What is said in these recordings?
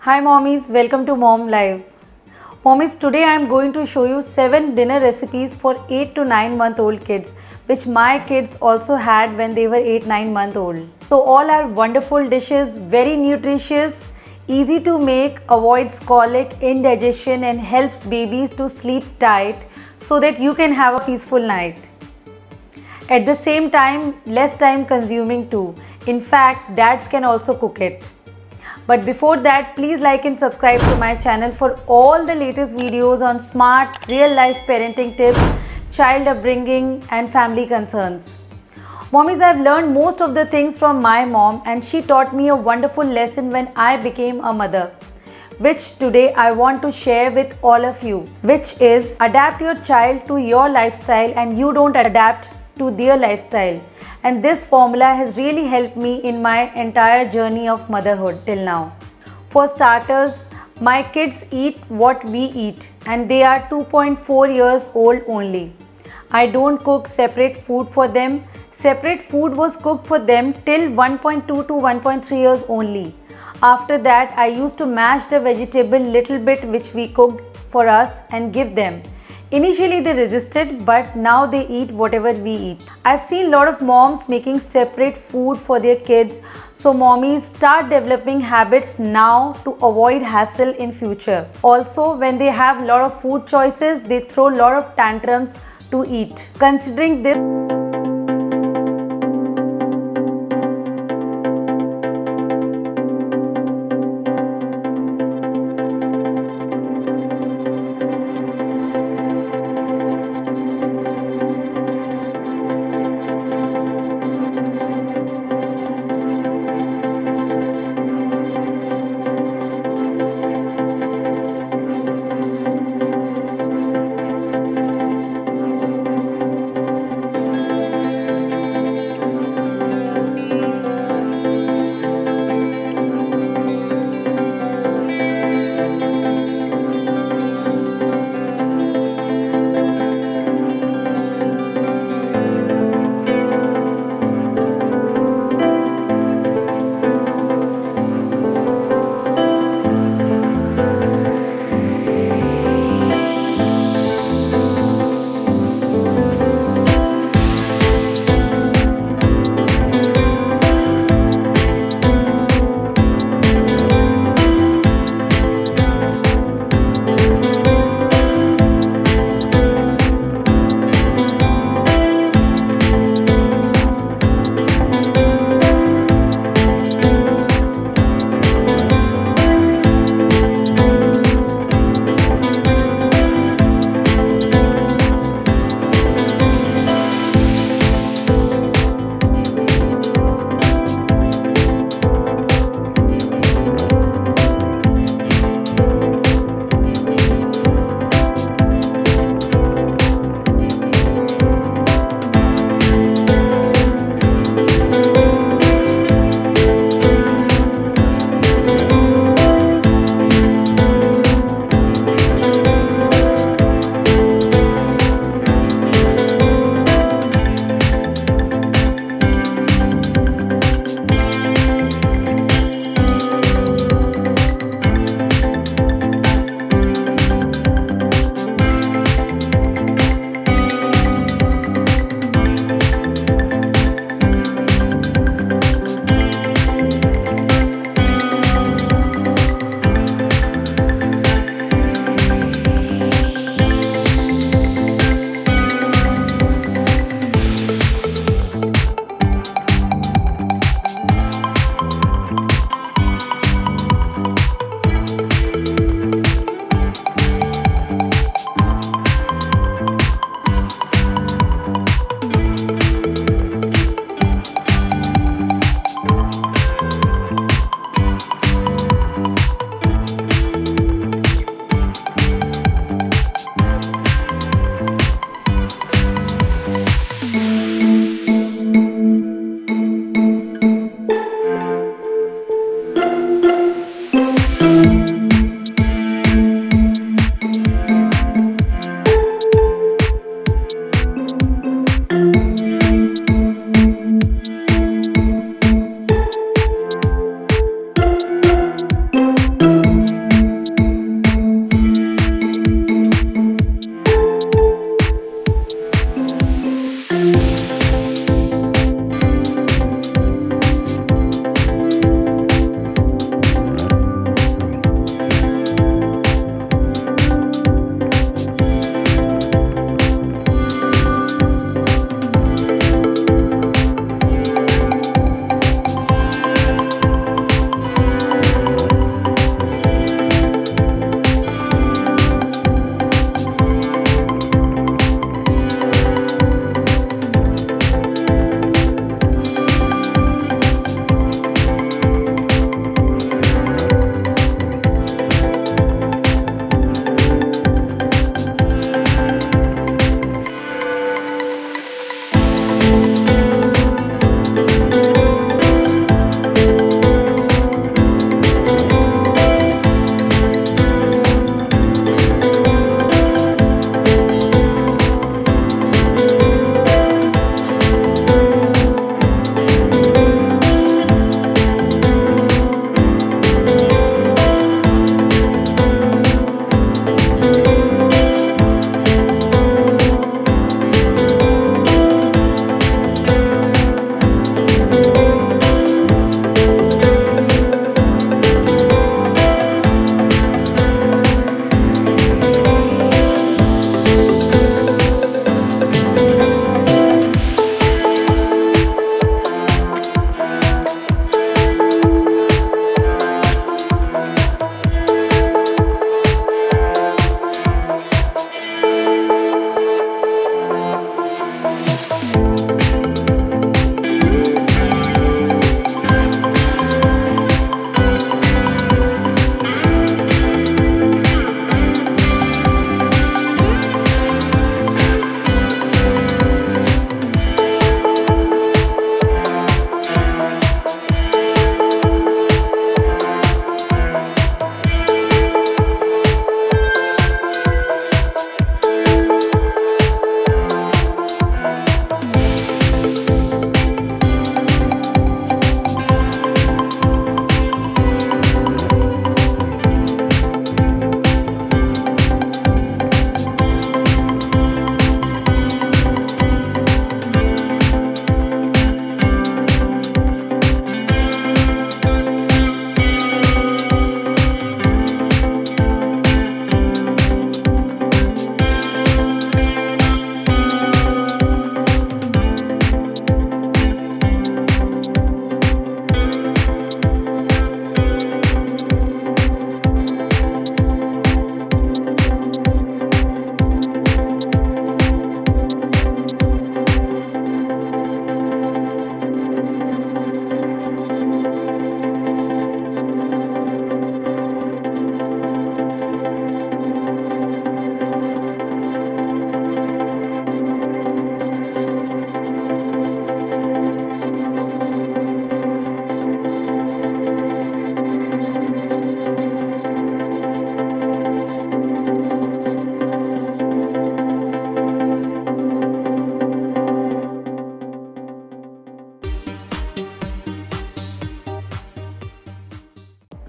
Hi mommies, welcome to Mom Live. Mommies, today I am going to show you 7 dinner recipes for 8 to 9 month old kids, which my kids also had when they were 8-9 month old. So all are wonderful dishes, very nutritious, easy to make, avoids colic, indigestion and helps babies to sleep tight so that you can have a peaceful night. At the same time, less time consuming too. In fact, dads can also cook it. But before that, please like and subscribe to my channel for all the latest videos on smart, real-life parenting tips, child upbringing and family concerns. Mommies, I've learned most of the things from my mom and she taught me a wonderful lesson when I became a mother, which today I want to share with all of you, which is adapt your child to your lifestyle and you don't adapt to their lifestyle. And this formula has really helped me in my entire journey of motherhood till now. For starters, my kids eat what we eat and they are 2.4 years old only. I don't cook separate food for them. Separate food was cooked for them till 1.2 to 1.3 years only. After that, I used to mash the vegetable little bit which we cooked for us and give them. Initially they resisted, but now they eat whatever we eat. I've seen a lot of moms making separate food for their kids. So mommies, start developing habits now to avoid hassle in future. Also, when they have a lot of food choices, they throw a lot of tantrums to eat. Considering this,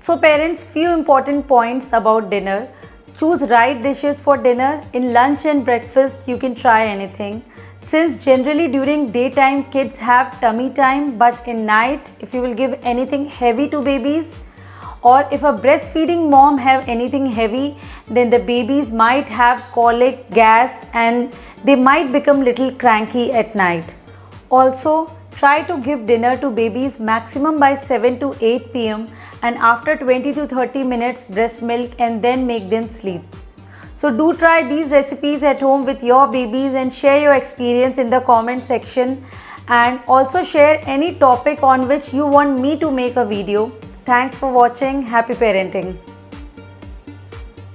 So parents, few important points about dinner. Choose right dishes for dinner. In lunch and breakfast you can try anything. Since generally during daytime kids have tummy time, but in night if you will give anything heavy to babies, or if a breastfeeding mom have anything heavy, then the babies might have colic, gas, and they might become little cranky at night. Also, try to give dinner to babies maximum by 7 to 8 pm and after 20 to 30 minutes breast milk, and then make them sleep. So do try these recipes at home with your babies and share your experience in the comment section, and also share any topic on which you want me to make a video. Thanks for watching. Happy parenting.